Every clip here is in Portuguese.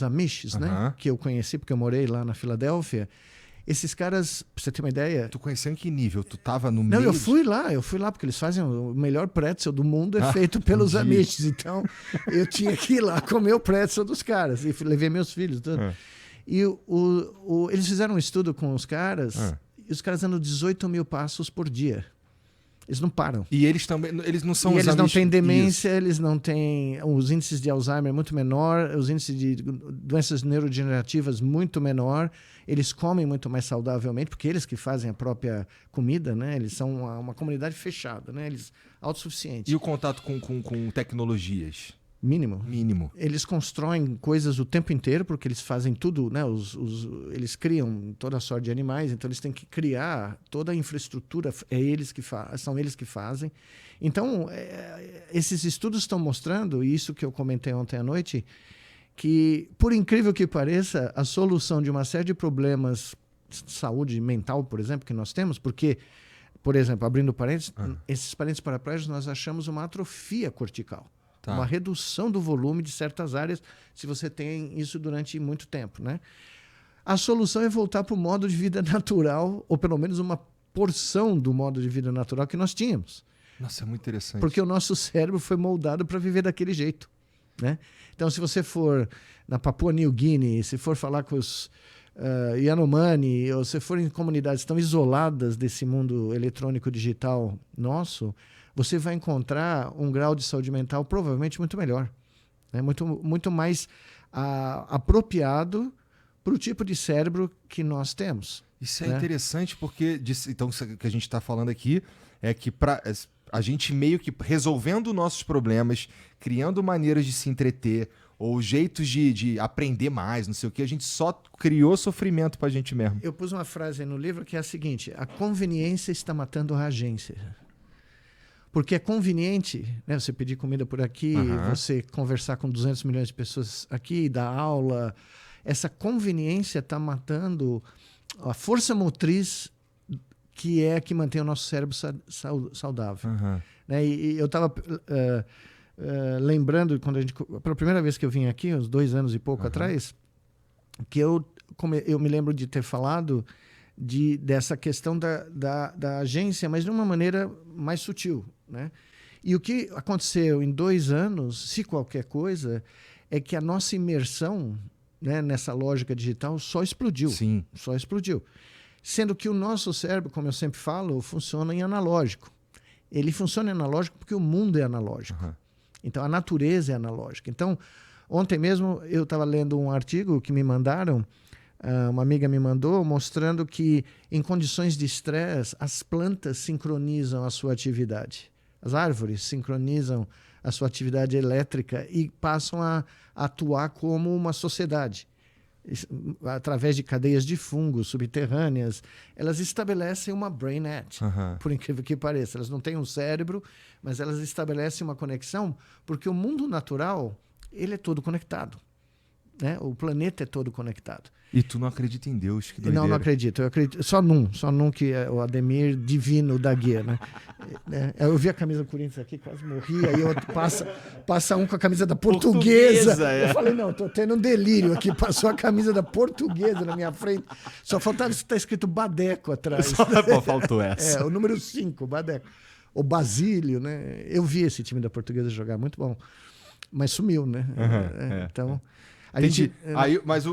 Amishes, né? Que eu conheci porque eu morei lá na Filadélfia. Esses caras, pra você ter uma ideia... Tu conheceu em que nível? Tu tava no meio? Não, eu fui lá porque eles fazem o melhor pretzel do mundo, é feito pelos Amishes. Então, eu tinha que ir lá comer o pretzel dos caras. E levei meus filhos. Tudo. E eles fizeram um estudo com os caras, e os caras andam 18 mil passos por dia. Eles não param. E eles também, eles não são os eles não têm demência, Isso. eles não têm... Os índices de Alzheimer muito menor, os índices de doenças neurodegenerativas muito menor, eles comem muito mais saudavelmente, porque eles que fazem a própria comida, né? Eles são uma comunidade fechada, né? Eles autossuficientes. E o contato com tecnologias? Mínimo. Eles constroem coisas o tempo inteiro, porque eles fazem tudo, né? Eles criam toda a sorte de animais, então eles têm que criar toda a infraestrutura, são eles que fazem. Então, esses estudos estão mostrando, e isso que eu comentei ontem à noite, que, por incrível que pareça, a solução de uma série de problemas de saúde mental, por exemplo, que nós temos, porque, por exemplo, abrindo parênteses, esses parênteses paraplégicos nós achamos uma atrofia cortical. Uma redução do volume de certas áreas, se você tem isso durante muito tempo, né? A solução é voltar para o modo de vida natural, ou pelo menos uma porção do modo de vida natural que nós tínhamos. Nossa, é muito interessante. Porque o nosso cérebro foi moldado para viver daquele jeito, né? Então, se você for na Papua New Guinea, se for falar com os Yanomami, ou se for em comunidades tão isoladas desse mundo eletrônico digital nosso, você vai encontrar um grau de saúde mental provavelmente muito melhor, né? Muito mais apropriado para o tipo de cérebro que nós temos. Isso é interessante porque, então, o que a gente está falando aqui é que a gente meio que resolvendo nossos problemas, criando maneiras de se entreter, ou jeitos de aprender mais, não sei o que, a gente só criou sofrimento para a gente mesmo. Eu pus uma frase aí no livro que é a seguinte: a conveniência está matando a agência. Porque é conveniente, né, você pedir comida por aqui, você conversar com 200 milhões de pessoas aqui, dar aula. Essa conveniência está matando a força motriz que é a que mantém o nosso cérebro saudável. Né? E eu estava lembrando, pela primeira vez que eu vim aqui, uns 2 anos e pouco atrás, que eu me lembro de ter falado dessa questão da agência, mas de uma maneira mais sutil, né? E o que aconteceu em 2 anos, se qualquer coisa, é que a nossa imersão, né, nessa lógica digital só explodiu. Sim. Só explodiu. Sendo que o nosso cérebro, como eu sempre falo, funciona em analógico. Ele funciona em analógico porque o mundo é analógico. Então, a natureza é analógica. Então, ontem mesmo eu estava lendo um artigo que me mandaram, uma amiga me mandou, mostrando que em condições de estresse, as plantas sincronizam a sua atividade. As árvores sincronizam a sua atividade elétrica e passam a atuar como uma sociedade. Através de cadeias de fungos subterrâneas, elas estabelecem uma brainnet, por incrível que pareça. Elas não têm um cérebro, mas elas estabelecem uma conexão, porque o mundo natural, ele é todo conectado, né? O planeta é todo conectado. E tu não acredita em Deus? Que doideira. Não acredito. Eu acredito só num que é o Ademir Divino da Guia, né? Eu vi a camisa do Corinthians aqui, quase morri, aí outro passa um com a camisa da Portuguesa. Eu falei, não, tô tendo um delírio aqui, passou a camisa da Portuguesa na minha frente. Só faltava estar escrito Badeco atrás. Pô, faltou essa. O número 5, Badeco. O Basílio, né? Eu vi esse time da Portuguesa jogar, muito bom. Mas sumiu, né? Então... Entendi. Aí, mas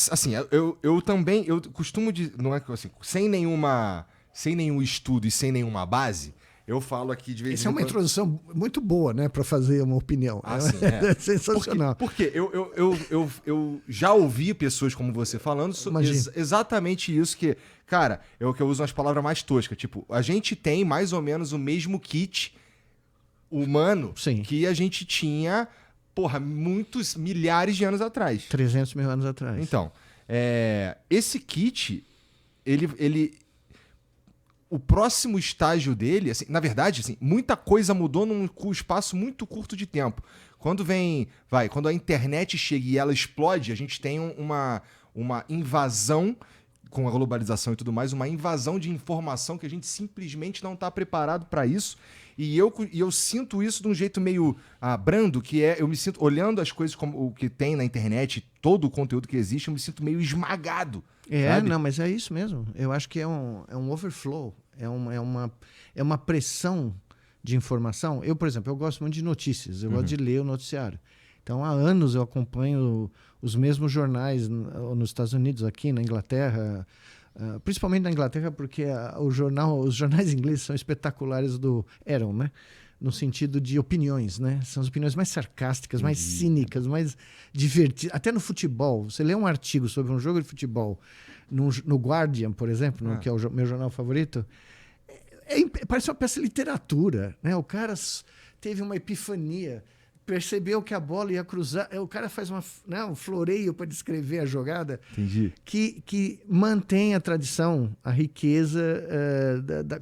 assim, eu também, eu costumo não é assim, sem nenhum estudo e sem nenhuma base, eu falo aqui de vez em quando. Isso é uma introdução muito boa, né, para fazer uma opinião. Sim, é sensacional. Porque eu já ouvi pessoas como você falando exatamente isso, que, cara, que eu uso umas palavras mais toscas, tipo, a gente tem mais ou menos o mesmo kit humano que a gente tinha, muitos milhares de anos atrás. 300 mil anos atrás. Então, esse kit, o próximo estágio dele, assim, na verdade, assim, muita coisa mudou num espaço muito curto de tempo. Quando a internet chega e ela explode, a gente tem uma invasão, com a globalização e tudo mais, uma invasão de informação que a gente simplesmente não está preparado para isso. E eu sinto isso de um jeito meio brando, que eu me sinto, olhando as coisas como o que tem na internet, todo o conteúdo que existe, eu me sinto meio esmagado. Sabe? Não, mas é isso mesmo. Eu acho que é um overflow, é uma pressão de informação. Eu, por exemplo, eu gosto muito de notícias, eu gosto de ler o noticiário. Então, há anos eu acompanho os mesmos jornais nos Estados Unidos, aqui na Inglaterra, principalmente na Inglaterra, porque os jornais ingleses são espetaculares eram, né? No sentido de opiniões, né? São as opiniões mais sarcásticas, mais cínicas, mais divertidas. Até no futebol. Você lê um artigo sobre um jogo de futebol no Guardian, por exemplo, que é o meu jornal favorito, parece uma peça de literatura, né? O cara teve uma epifania, percebeu que a bola ia cruzar, o cara faz um floreio para descrever a jogada. Entendi. Que mantém a tradição, a riqueza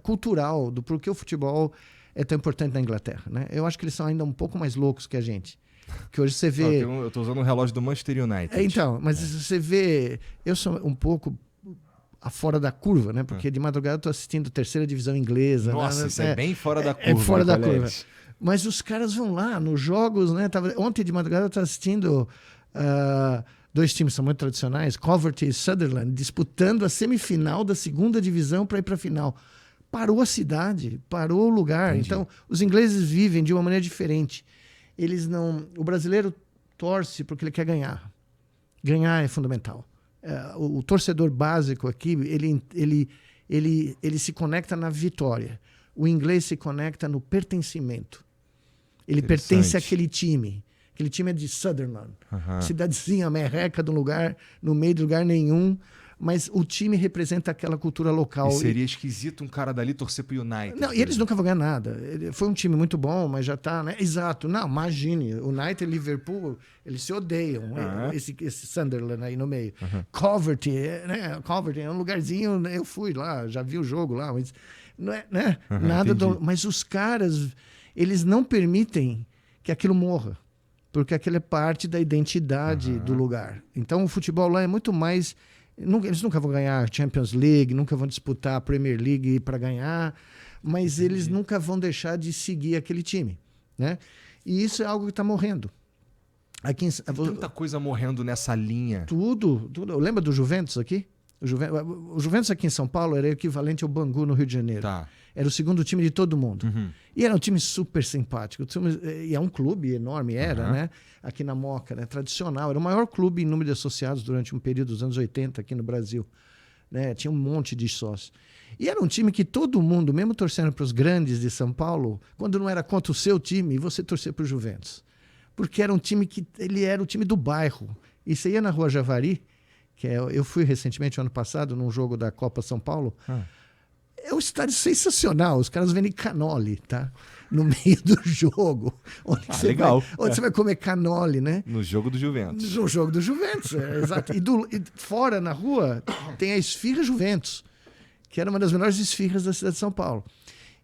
cultural do porquê o futebol é tão importante na Inglaterra, né? Eu acho que eles são ainda um pouco mais loucos que a gente. Que hoje você vê... Eu estou usando o relógio do Manchester United. Mas você vê... Eu sou um pouco fora da curva, né? Porque de madrugada eu estou assistindo terceira divisão inglesa. Nossa, isso é bem fora da curva. É fora da curva. Mas os caras vão lá nos jogos, né? Ontem de madrugada eu estava assistindo dois times que são muito tradicionais, Coventry e Sunderland, disputando a semifinal da segunda divisão para ir para a final. Parou a cidade, parou o lugar. Entendi. Então, os ingleses vivem de uma maneira diferente. O brasileiro torce porque ele quer ganhar. Ganhar é fundamental. O torcedor básico aqui, ele se conecta na vitória. O inglês se conecta no pertencimento. Ele pertence àquele time. Aquele time é de Sunderland. Cidadezinha merreca de um lugar, no meio de lugar nenhum. Mas o time representa aquela cultura local. E seria esquisito um cara dali torcer pro United. Não, e eles nunca vão ganhar nada. Foi um time muito bom, mas já tá, né? Exato. Não, imagine. O United e Liverpool, eles se odeiam. Esse Sunderland aí no meio. Coventry, né? Coventry é um lugarzinho, eu fui lá, já vi o jogo lá, mas não é, né? Nada mas os caras, eles não permitem que aquilo morra. Porque aquilo é parte da identidade do lugar. Então o futebol lá é muito mais... Eles nunca vão ganhar Champions League, nunca vão disputar a Premier League para ganhar, mas eles nunca vão deixar de seguir aquele time, né? E isso é algo que está morrendo. Tem tanta coisa morrendo nessa linha. Tudo. Lembra do Juventus aqui? O Juventus aqui em São Paulo era equivalente ao Bangu no Rio de Janeiro. Tá. Era o segundo time de todo mundo. E era um time super simpático. E é um clube enorme, né? Aqui na Moca, né? Tradicional. Era o maior clube em número de associados durante um período dos anos 80 aqui no Brasil. Né? Tinha um monte de sócios. E era um time que todo mundo, mesmo torcendo para os grandes de São Paulo, quando não era contra o seu time, você torcia para o Juventus. Porque era um time ele era o time do bairro. E você ia na Rua Javari, eu fui recentemente, ano passado, num jogo da Copa São Paulo. É um estádio sensacional. Os caras vendem canole, tá? No meio do jogo. Onde legal. Você vai comer canole, né? No jogo do Juventus. No jogo do Juventus, exato. E fora, na rua, tem a Esfirra Juventus, que era uma das melhores esfirras da cidade de São Paulo.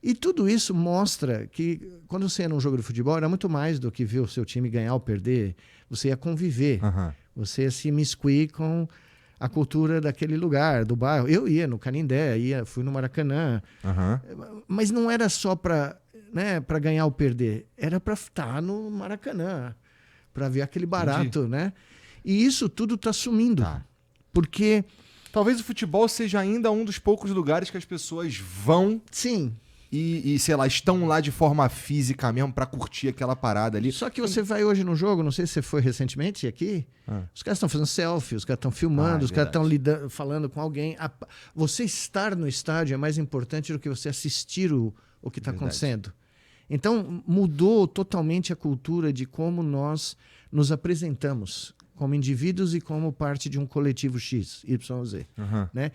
E tudo isso mostra que, quando você ia num jogo de futebol, era muito mais do que ver o seu time ganhar ou perder. Você ia conviver. Você ia se imiscuir com a cultura daquele lugar, do bairro. Eu ia no Canindé, fui no Maracanã. Mas não era só para ganhar ou perder. Era para estar no Maracanã, para ver aquele barato, né? E isso tudo está sumindo. Porque... Talvez o futebol seja ainda um dos poucos lugares que as pessoas vão... Sim. E sei lá, estão lá de forma física mesmo para curtir aquela parada ali. Só que você vai hoje no jogo, não sei se você foi recentemente aqui, os caras estão fazendo selfie, os caras estão filmando, os caras estão falando com alguém. Você estar no estádio é mais importante do que você assistir o que está acontecendo. Então, mudou totalmente a cultura de como nós nos apresentamos como indivíduos e como parte de um coletivo X, YZ. Né?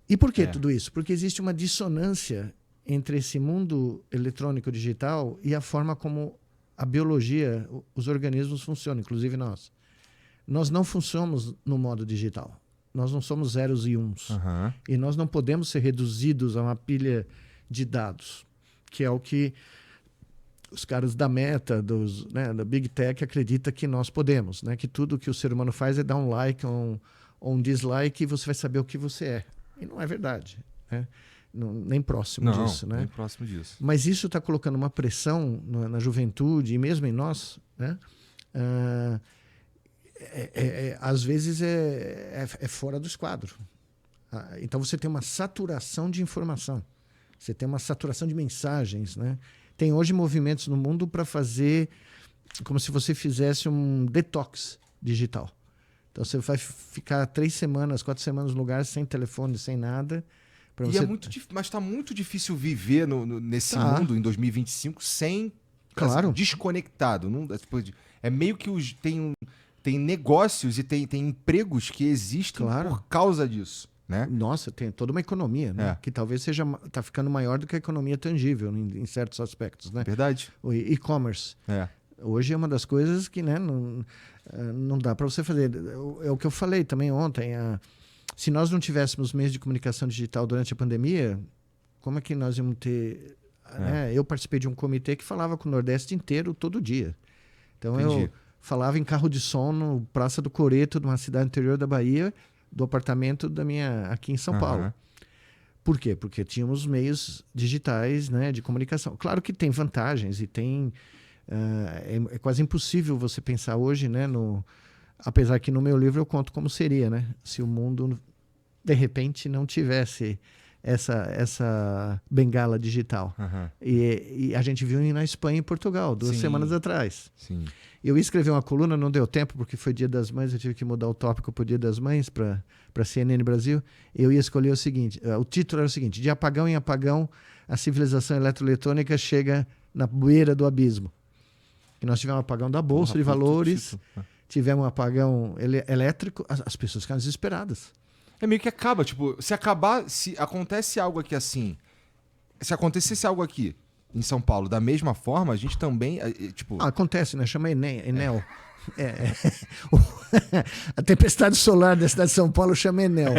E por que tudo isso? Porque existe uma dissonância entre esse mundo eletrônico digital e a forma como a biologia, os organismos funcionam, inclusive nós. Nós não funcionamos no modo digital. Nós não somos zeros e uns. E nós não podemos ser reduzidos a uma pilha de dados, que é o que os caras da Meta, da Big Tech, acreditam que nós podemos. Né? Que tudo que o ser humano faz é dar um like ou um dislike e você vai saber o que você é. E não é verdade. Né? nem próximo disso, né? Nem próximo disso. Mas isso está colocando uma pressão na juventude e mesmo em nós, né? Às vezes é fora do esquadro. Então você tem uma saturação de informação, você tem uma saturação de mensagens, né? Tem hoje movimentos no mundo para fazer como se você fizesse um detox digital. Então você vai ficar 3 semanas, 4 semanas no lugar sem telefone, sem nada. Mas está muito difícil viver nesse mundo em 2025 sem desconectado. Não, é meio que tem negócios e tem empregos que existem por causa disso. Né? Nossa, tem toda uma economia, né? Que talvez está ficando maior do que a economia tangível em certos aspectos. Né? Verdade. O e-commerce. Hoje é uma das coisas que, né, não dá para você fazer. É o que eu falei também ontem. Se nós não tivéssemos meios de comunicação digital durante a pandemia, como é que nós íamos ter... Né? Eu participei de um comitê que falava com o Nordeste inteiro todo dia. Então eu falava em carro de som no Praça do Coreto, numa cidade interior da Bahia, do apartamento aqui em São Paulo. Por quê? Porque tínhamos meios digitais, né, de comunicação. Claro que tem vantagens e tem... é quase impossível você pensar hoje, né, apesar que no meu livro eu conto como seria, né, se o mundo de repente não tivesse essa bengala digital. E a gente viu na Espanha e Portugal 2 semanas atrás. Sim. Eu ia escrever uma coluna, não deu tempo porque foi Dia das Mães, eu tive que mudar o tópico para o Dia das Mães, para CNN Brasil. Eu ia escolher o seguinte, o título era o seguinte: de apagão em apagão, a civilização eletroeletrônica chega na beira do abismo. E nós tivemos um apagão da Bolsa de Valores, tivemos um apagão elétrico, as pessoas ficaram desesperadas. É meio que acaba, tipo, se acontece algo aqui assim, se acontecesse algo aqui em São Paulo da mesma forma, a gente também, tipo... Acontece, né? Chama Enel. A tempestade solar da cidade de São Paulo chama Enel.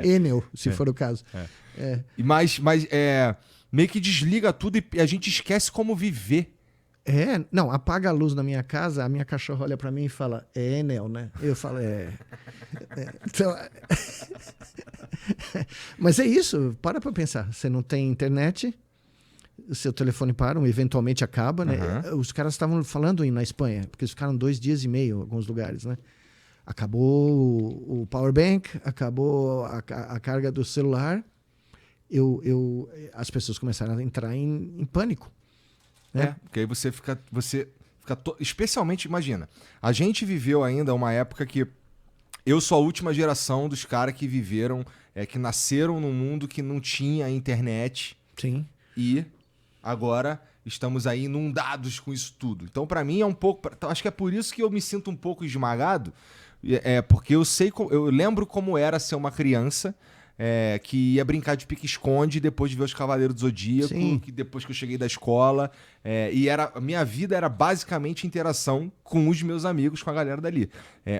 Enel, se for o caso. Mas meio que desliga tudo e a gente esquece como viver. Não, apaga a luz na minha casa, a minha cachorra olha pra mim e fala, é Enel, né? Eu falo, Então... Mas é isso, para pensar. Você não tem internet, o seu telefone para, eventualmente acaba, né? Os caras estavam falando na Espanha, porque eles ficaram 2 dias e meio em alguns lugares, né? Acabou o power bank, acabou a carga do celular, as pessoas começaram a entrar em pânico. Porque aí você fica especialmente, imagina, a gente viveu ainda uma época que eu sou a última geração dos caras que viveram, que nasceram num mundo que não tinha internet. Sim. E agora estamos aí inundados com isso tudo. Então, para mim, é um pouco... Acho que é por isso que eu me sinto um pouco esmagado, porque eu lembro como era ser uma criança... que ia brincar de pique-esconde depois de ver os Cavaleiros do Zodíaco, que depois que eu cheguei da escola. A minha vida era basicamente interação com os meus amigos, com a galera dali.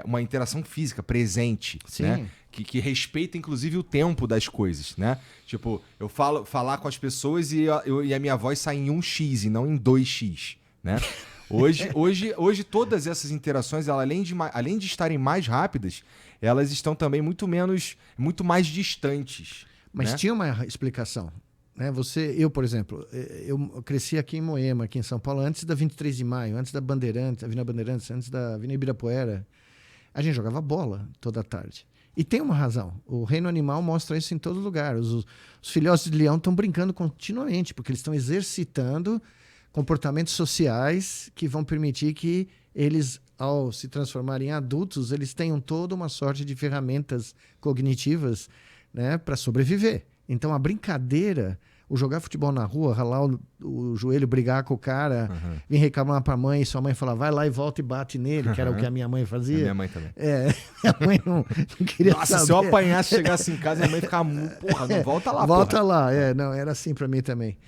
Uma interação física, presente, né? Que respeita, inclusive, o tempo das coisas, né? Tipo, eu falar com as pessoas e a minha voz sai em 1x e não em 2x, né? Hoje todas essas interações, além de estarem mais rápidas, elas estão também muito mais distantes. Mas tinha uma explicação, né? Eu, por exemplo, eu cresci aqui em Moema, aqui em São Paulo, antes da 23 de Maio, antes da Avenida Bandeirantes, antes da Avenida Ibirapuera. A gente jogava bola toda tarde. E tem uma razão. O reino animal mostra isso em todo lugar. Os filhotes de leão estão brincando continuamente, porque eles estão exercitando comportamentos sociais que vão permitir que eles, ao se transformarem em adultos, eles tenham toda uma sorte de ferramentas cognitivas, né, para sobreviver. Então, a brincadeira, o jogar futebol na rua, ralar o joelho, brigar com o cara, vir reclamar para a mãe, e sua mãe falar, vai lá e volta e bate nele, que era o que a minha mãe fazia. A minha mãe também. Minha mãe não queria saber. Nossa, se eu apanhasse, chegasse em casa, minha mãe ficava, porra, não volta lá, volta lá, não, era assim para mim também.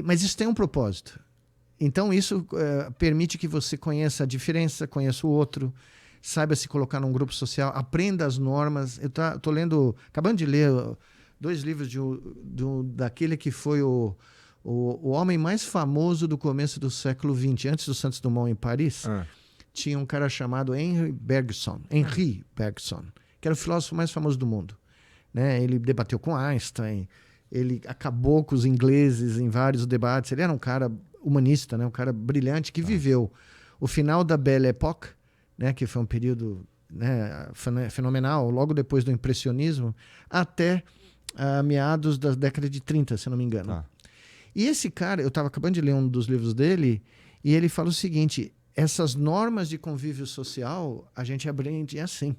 Mas isso tem um propósito. Então isso permite que você conheça a diferença, conheça o outro, saiba se colocar num grupo social, aprenda as normas. Eu estou acabando de ler 2 livros daquele que foi o homem mais famoso do começo do século XX, antes do Santos Dumont em Paris. Tinha um cara chamado Henri Bergson, que era o filósofo mais famoso do mundo. né? Ele debateu com Einstein, ele acabou com os ingleses em vários debates. Ele era um cara humanista, né? Um cara brilhante que viveu o final da Belle Époque, né? Que foi um período, né, fenomenal, logo depois do impressionismo, até meados da década de 30, se não me engano. E esse cara, eu estava acabando de ler um dos livros dele, e ele fala o seguinte: essas normas de convívio social, a gente aprende assim.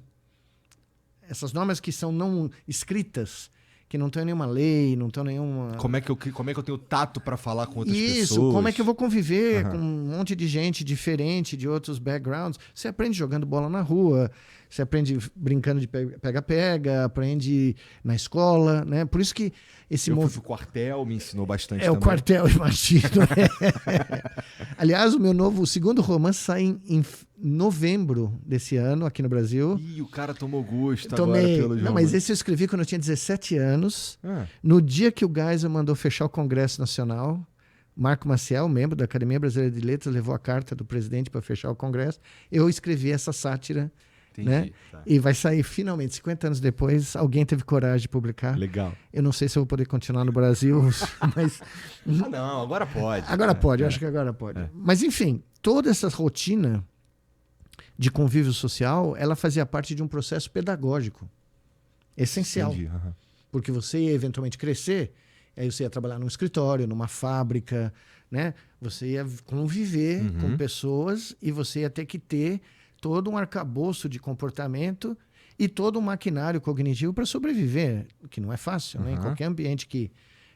Essas normas que são não escritas, que não tem nenhuma lei, não tem nenhuma... Como é que eu tenho tato para falar com outras pessoas? Isso, como é que eu vou conviver com um monte de gente diferente, de outros backgrounds? Você aprende jogando bola na rua, você aprende brincando de pega-pega, aprende na escola, né? Por isso que esse... Eu fui pro quartel, me ensinou bastante também. O quartel, imagino. Aliás, o segundo romance sai em novembro desse ano, aqui no Brasil. Ih, o cara tomou gosto agora pelo jogo. Não, mas esse eu escrevi quando eu tinha 17 anos. No dia que o Geisel mandou fechar o Congresso Nacional, Marco Maciel, membro da Academia Brasileira de Letras, levou a carta do presidente para fechar o Congresso. Eu escrevi essa sátira. Entendi, né? E vai sair finalmente, 50 anos depois, alguém teve coragem de publicar. Legal. Eu não sei se eu vou poder continuar no Brasil, mas... não, agora pode. Agora pode, eu acho que agora pode. Mas enfim, toda essa rotina de convívio social, ela fazia parte de um processo pedagógico essencial. Entendi. Porque você ia eventualmente crescer, aí você ia trabalhar num escritório, numa fábrica, né? Você ia conviver com pessoas e você ia ter que ter todo um arcabouço de comportamento e todo um maquinário cognitivo para sobreviver, que não é fácil, né? Em qualquer ambiente que...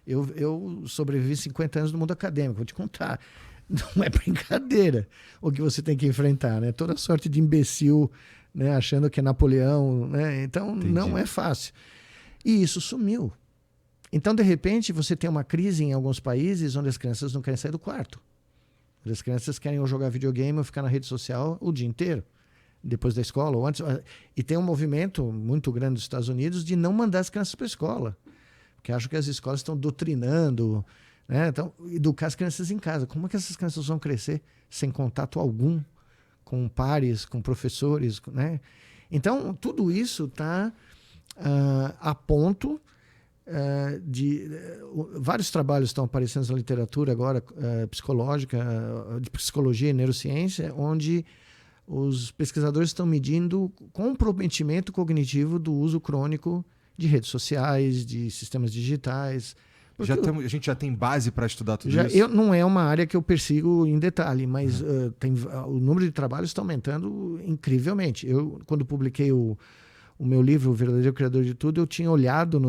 Eu sobrevivi 50 anos no mundo acadêmico, vou te contar. Não é brincadeira o que você tem que enfrentar, né? Toda sorte de imbecil, né? Achando que é Napoleão, né? Então, não é fácil. E isso sumiu. Então, de repente, você tem uma crise em alguns países onde as crianças não querem sair do quarto. As crianças querem ou jogar videogame ou ficar na rede social o dia inteiro, depois da escola ou antes. E tem um movimento muito grande nos Estados Unidos de não mandar as crianças para a escola, porque acham que as escolas estão doutrinando, né? Então, educar as crianças em casa. Como é que essas crianças vão crescer sem contato algum com pares, com professores, né? Então, tudo isso está a ponto de... vários trabalhos estão aparecendo na literatura agora, psicológica, de psicologia e neurociência, onde os pesquisadores estão medindo comprometimento cognitivo do uso crônico de redes sociais, de sistemas digitais. A gente já tem base para estudar tudo isso? Não é uma área que eu persigo em detalhe, mas o número de trabalhos está aumentando incrivelmente. Eu, quando publiquei o meu livro, O Verdadeiro Criador de Tudo, eu tinha olhado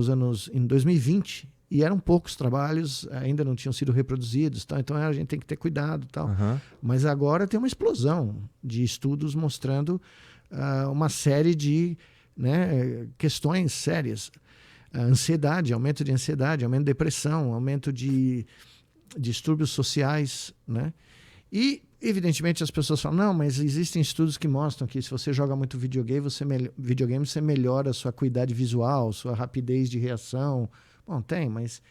em 2020, e eram poucos trabalhos, ainda não tinham sido reproduzidos, tal, então a gente tem que ter cuidado. Tal. Mas agora tem uma explosão de estudos mostrando uma série de, né, questões sérias. Ansiedade, aumento de ansiedade, aumento de depressão, aumento de distúrbios sociais, né? E, evidentemente, as pessoas falam, não, mas existem estudos que mostram que se você joga muito videogame, você melhora a sua acuidade visual, sua rapidez de reação. Bom, tem, mas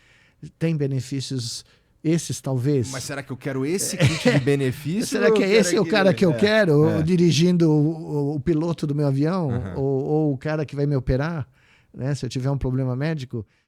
tem benefícios esses, talvez. Mas será que eu quero esse kit de benefício? Será que é esse o cara que eu quero, dirigindo o piloto do meu avião? Ou o cara que vai me operar? Né? Se eu tiver um problema médico,